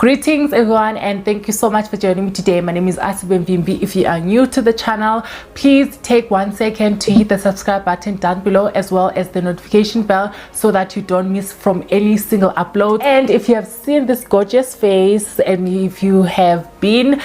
Greetings everyone, and thank you so much for joining me today. My name is Asive Mvimbi. If you are new to the channel, please take 1 second to hit the subscribe button down below, as well as the notification bell, so that you don't miss from any single upload. And if you have seen this gorgeous face, and if you have been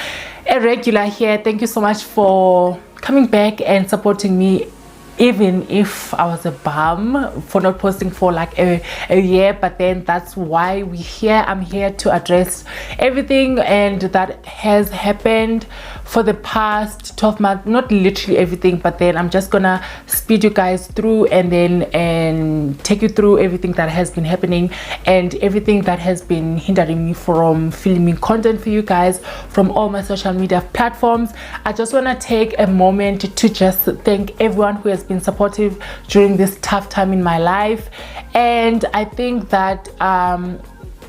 a regular here, thank you so much for coming back and supporting me, even if I was a bum for not posting for like a year. But then that's why we're here. I'm here to address everything and that has happened for the past 12 months. Not literally everything, but then I'm just gonna speed you guys through and take you through everything that has been happening and everything that has been hindering me from filming content for you guys from all my social media platforms. I just want to take a moment to just thank everyone who has been supportive during this tough time in my life. And I think that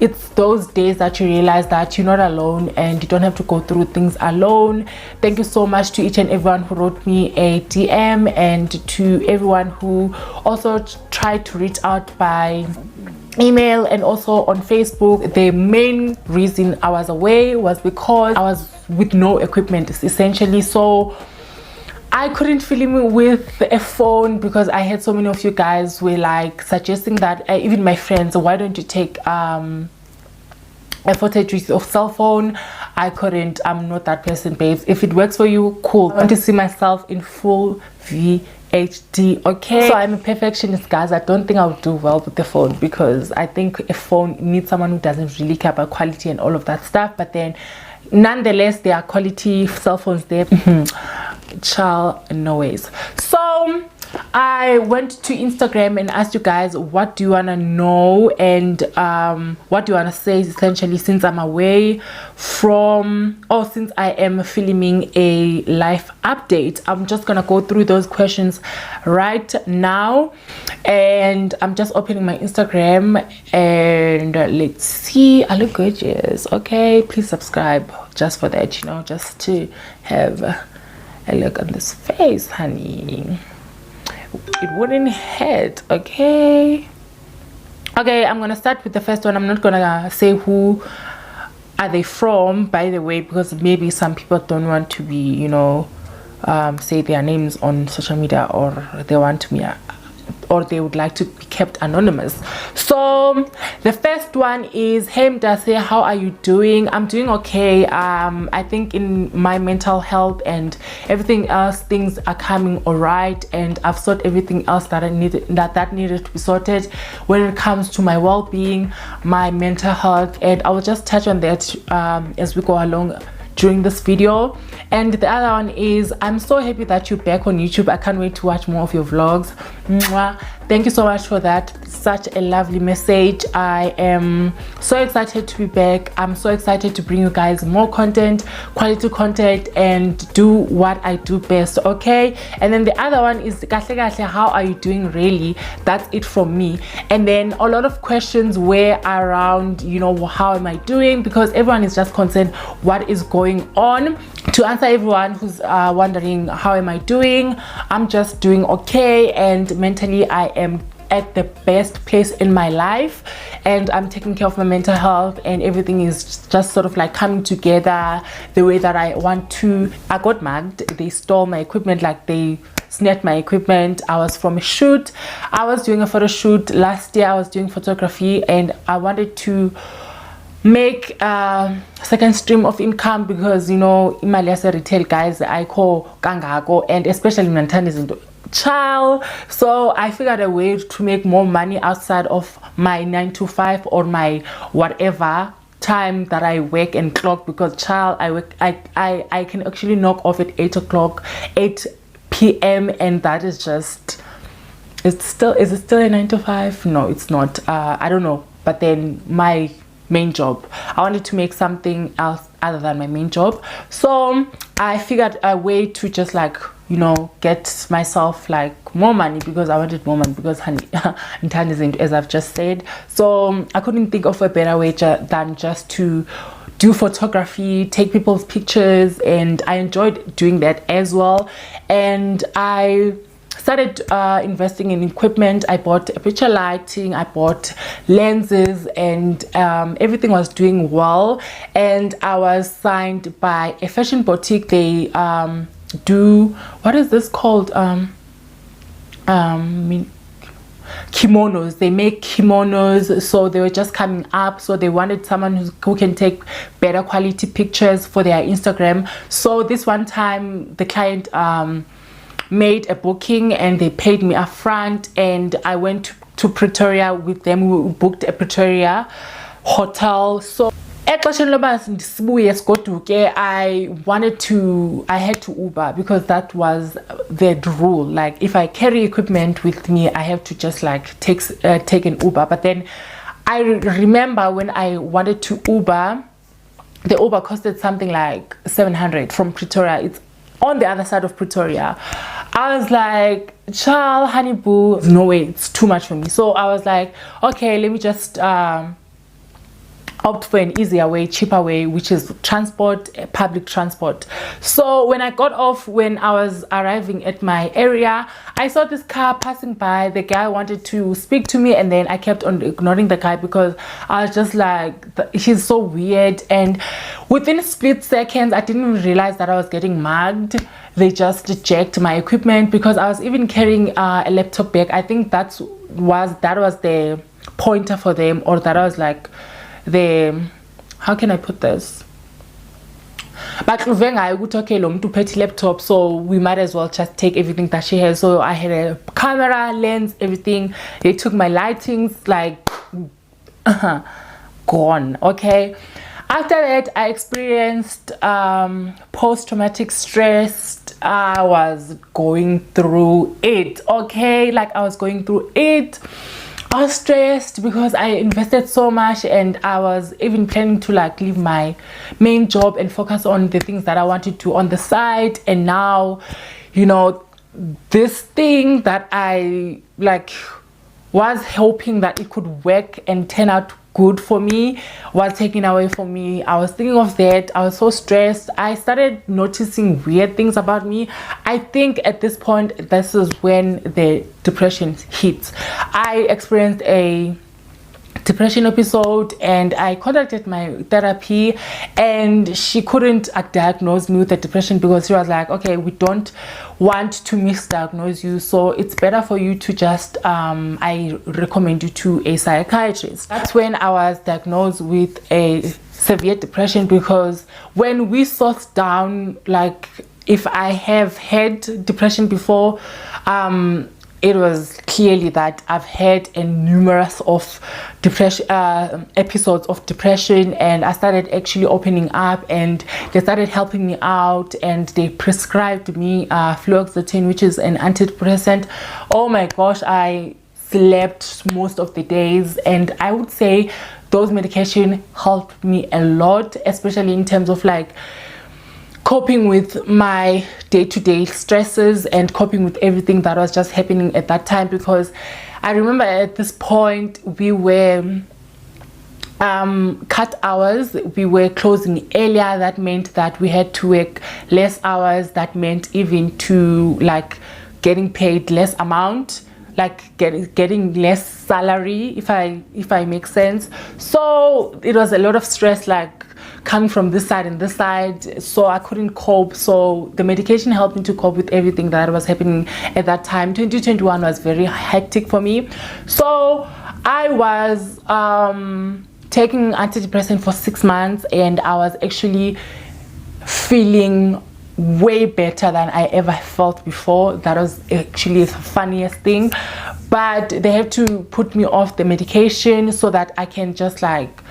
it's those days that you realize that you're not alone and you don't have to go through things alone. Thank you so much to each and everyone who wrote me a DM, and to everyone who also tried to reach out by email and also on Facebook. The main reason I was away was because I was with no equipment essentially, so I couldn't film with a phone, because I had so many of you guys were like suggesting that, even my friends, why don't you take a footage with your cell phone. I couldn't. I'm not that person, babes. If it works for you, cool. I want to see myself in full VHD, okay? So I'm a perfectionist, guys. I don't think I would do well with the phone, because I think a phone needs someone who doesn't really care about quality and all of that stuff. But then nonetheless, there are quality cell phones there. Child, no ways. So I went to Instagram and asked you guys, what do you want to know and what do you want to say, essentially, since I'm away from, or since I am filming a life update. I'm just gonna go through those questions right now, and I'm just opening my Instagram, and let's see. I look gorgeous. Okay, please subscribe just for that, you know, just to have a look on this face, honey. It wouldn't hurt. Okay, I'm gonna start with the first one. I'm not gonna say who are they from, by the way, because maybe some people don't want to be, you know, say their names on social media, or they want to be or they would like to be kept anonymous. So the first one is, hey Mdase, how are you doing? I'm doing okay. I think in my mental health and everything else, things are coming all right, and I've sorted everything else that needed to be sorted when it comes to my well-being, my mental health, and I will just touch on that as we go along during this video. And the other one is, I'm so happy that you're back on YouTube. I can't wait to watch more of your vlogs. Mwah. Thank you so much for that. Such a lovely message. I am so excited to be back. I'm so excited to bring you guys more content, quality content, and do what I do best. Okay, and then the other one is, Kahle kahle, how are you doing? Really, that's it from me. And then a lot of questions were around, you know, how am I doing, because everyone is just concerned what is going on. To answer everyone who's wondering how am I doing, I'm just doing okay, and mentally I am at the best place in my life, and I'm taking care of my mental health, and everything is just sort of like coming together the way that I want to. I got mugged. They stole my equipment, like they snatched my equipment. I was from a shoot. I was doing a photo shoot last year. I was doing photography, and I wanted to make a second stream of income, because, you know, imali yase retail, guys, I call kangako, and especially Nantani child. So I figured a way to make more money outside of my 9 to 5 or my whatever time that I work and clock, because child, I work, I can actually knock off at 8 p.m. and that is just, is it still a 9 to 5? No, it's not. I don't know. But then my main job, I wanted to make something else other than my main job, so I figured a way to just, like, you know, get myself like more money, because I wanted more money, because honey, as I've just said. So I couldn't think of a better way than just to do photography, take people's pictures, and I enjoyed doing that as well. And I started investing in equipment. I bought a picture lighting, I bought lenses, and everything was doing well. And I was signed by a fashion boutique. They do, what is this called, kimonos. They make kimonos, so they were just coming up, so they wanted someone who can take better quality pictures for their Instagram. So this one time the client made a booking and they paid me upfront, and I went to Pretoria with them. We booked a Pretoria hotel. So I had to Uber, because that was the rule. Like, if I carry equipment with me, I have to just like take an Uber. But then I remember when I wanted to Uber, the Uber costed something like 700 from Pretoria. It's on the other side of Pretoria. I was like, child, honey boo, no way, it's too much for me. So I was like, okay, let me just opt for an easier way, cheaper way, which is public transport. So when I got off, when I was arriving at my area, I saw this car passing by. The guy wanted to speak to me, and then I kept on ignoring the guy because I was just like, he's so weird. And within split seconds, I didn't even realize that I was getting mugged. They just checked my equipment, because I was even carrying a laptop bag. I think that was the pointer for them, or that I was like how can I put this, but okay, laptop, so we might as well just take everything that she has. So I had a camera, lens, everything. They took my lightings, like gone. Okay, after that I experienced post-traumatic stress. I was going through it. Okay, like I was going through it. I was stressed because I invested so much, and I was even planning to like leave my main job and focus on the things that I wanted to on the side. And now, you know, this thing that I like was hoping that it could work and turn out good for me was taken away from me. I was thinking of that. I was so stressed. I started noticing weird things about me. I think at this point, this is when the depression hits. I experienced a depression episode, and I contacted my therapy, and she couldn't diagnose me with the depression, because she was like, okay, we don't want to misdiagnose you, so it's better for you to just I recommend you to a psychiatrist. That's when I was diagnosed with a severe depression, because when we sort down like if I have had depression before, it was clearly that I've had a numerous of depression episodes of depression, and I started actually opening up, and they started helping me out, and they prescribed me fluoxetine, which is an antidepressant. Oh my gosh, I slept most of the days, and I would say those medication helped me a lot, especially in terms of like coping with my day-to-day stresses and coping with everything that was just happening at that time. Because I remember at this point we were cut hours, we were closing earlier. That meant that we had to work less hours. That meant even to like getting paid less amount, like getting less salary, if I make sense. So it was a lot of stress, like coming from this side and this side, so I couldn't cope. So the medication helped me to cope with everything that was happening at that time. 2021 was very hectic for me, so I was taking antidepressant for 6 months, and I was actually feeling way better than I ever felt before. That was actually the funniest thing, but they have to put me off the medication so that I can just like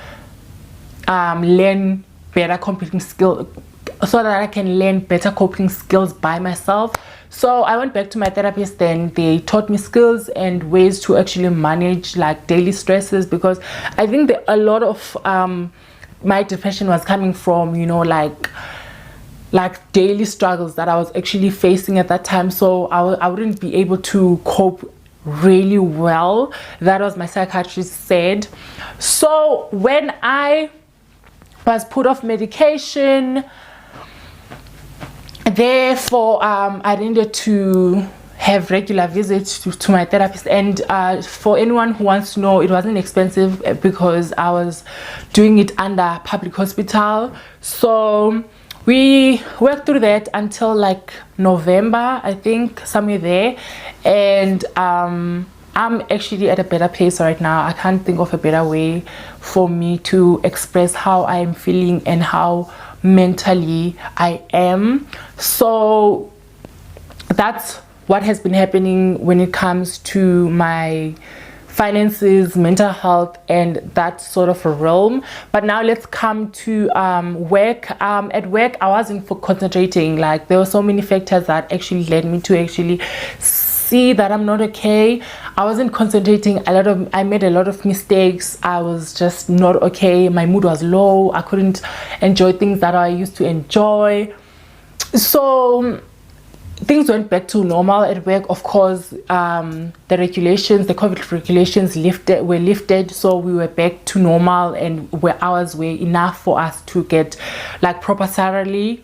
learn better coping skills, so that I can learn better coping skills by myself. So I went back to my therapist, then they taught me skills and ways to actually manage like daily stresses, because I think that a lot of my depression was coming from, you know, like daily struggles that I was actually facing at that time. So I wouldn't be able to cope really well. That was my psychiatrist said. So when I was put off medication, therefore I needed to have regular visits to my therapist. And for anyone who wants to know, it wasn't expensive because I was doing it under public hospital. So we worked through that until like November, I think, somewhere there. And I'm actually at a better place right now. I can't think of a better way for me to express how I'm feeling and how mentally I am. So that's what has been happening when it comes to my finances, mental health, and that sort of a realm. But now let's come to work. At work, I wasn't concentrating. Like, there were so many factors that actually led me to actually see that I'm not okay. I wasn't concentrating. I made a lot of mistakes. I was just not okay. My mood was low. I couldn't enjoy things that I used to enjoy. So things went back to normal at work. Of course, the COVID regulations were lifted, so we were back to normal, and where hours were enough for us to get like proper salary.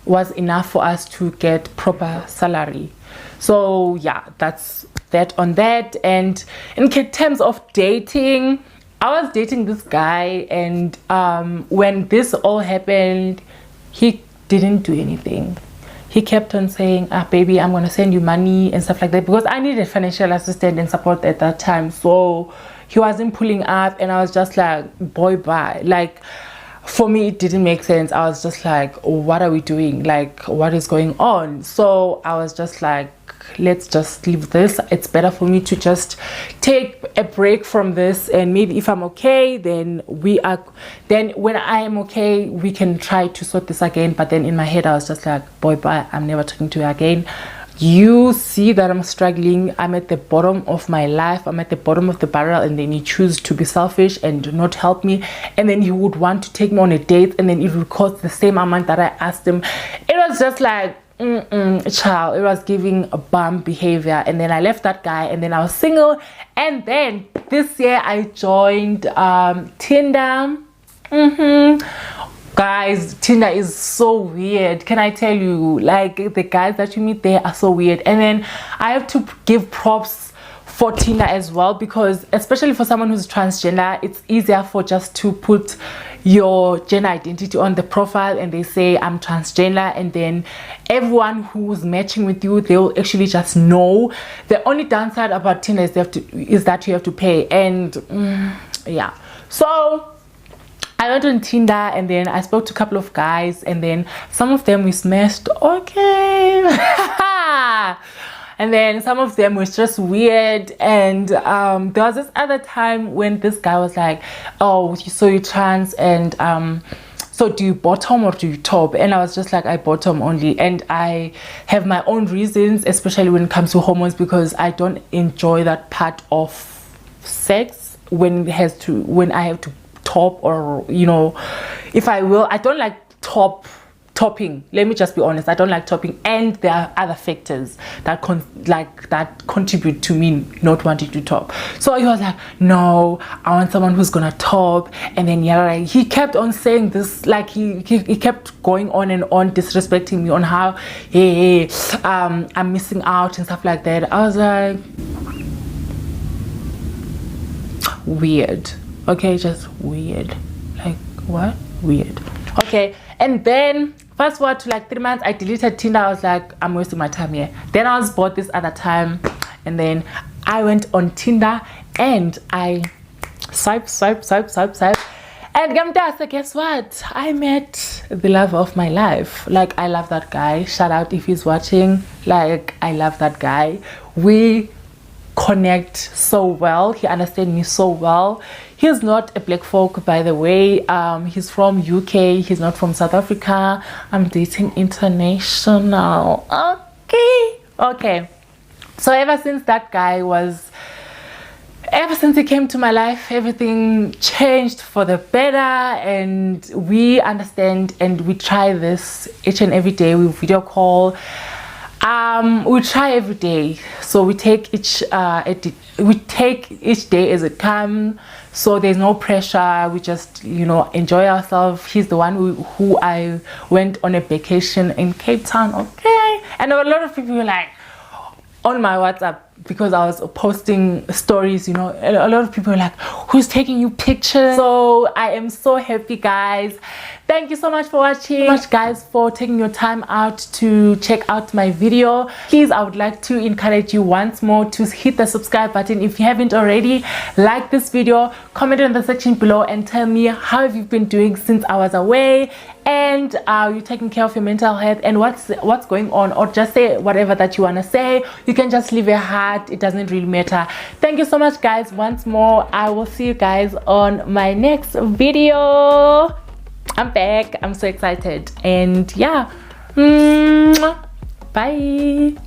Was enough for us to get proper salary. So yeah, that's that on that. And in terms of dating, I was dating this guy, and when this all happened, he didn't do anything. He kept on saying, baby, I'm gonna send you money and stuff like that, because I needed financial assistance and support at that time. So he wasn't pulling up, and I was just like, boy, bye. Like, for me, it didn't make sense. I was just like, what are we doing? Like, what is going on? So I was just like, let's just leave this. It's better for me to just take a break from this, and maybe if I'm okay, then when I am okay, we can try to sort this again. But then in my head, I was just like, boy, bye, I'm never talking to you again. You see that I'm struggling. I'm at the bottom of my life. I'm at the bottom of the barrel, and then you choose to be selfish and not help me. And then you would want to take me on a date, and then it would cost the same amount that I asked him. It was just like, child, it was giving a bum behavior. And then I left that guy, and then I was single. And then this year I joined Tinder. Guys, Tinder is so weird. Can I tell you? Like, the guys that you meet there are so weird. And then I have to give props for Tinder as well, because especially for someone who's transgender, it's easier for just to put your gender identity on the profile, and they say I'm transgender, and then everyone who's matching with you, they'll actually just know. The only downside about Tinder is that you have to pay. And yeah, so I went on Tinder, and then I spoke to a couple of guys, and then some of them we smashed, okay. And then some of them was just weird. And there was this other time when this guy was like, oh, so you're trans, and so do you bottom or do you top? And I was just like, I bottom only. And I have my own reasons, especially when it comes to hormones, because I don't enjoy that part of sex when I have to top, or if I will. I don't like topping. Let me just be honest, I don't like topping. And there are other factors that contribute to me not wanting to top. So he was like, no, I want someone who's gonna top. And then he kept on saying this, like he kept going on and on, disrespecting me on how I'm missing out and stuff like that. I was like, weird. Okay, just weird. Like, what? Weird. Okay, and then fast forward to like 3 months, I deleted Tinder. I was like, I'm wasting my time here. Then I was bored this other time, and then I went on Tinder, and I swipe. And guess what? I met the love of my life. Like, I love that guy. Shout out if he's watching. Like, I love that guy. We connect so well. He understands me so well. He's not a black folk, by the way. He's from UK. He's not from South Africa. I'm dating international. Okay. So ever since he came to my life, everything changed for the better, and we understand, and we try this each and every day. We video call. we try every day, so we take each day as it comes, so there's no pressure. We just, you know, enjoy ourselves. He's the one who I went on a vacation in Cape Town, okay? And a lot of people were like on my WhatsApp, because I was posting stories, you know, a lot of people are like, who's taking you pictures? So I am so happy, guys. Thank you so much for watching, guys, for taking your time out to check out my video. Please, I would like to encourage you once more to hit the subscribe button if you haven't already. Like this video, comment in the section below and tell me how have you been doing since I was away, and are you taking care of your mental health and what's going on, or just say whatever that you want to say. You can just leave a heart, it doesn't really matter. Thank you so much, guys, once more. I will see you guys on my next video. I'm back, I'm so excited, and yeah, bye.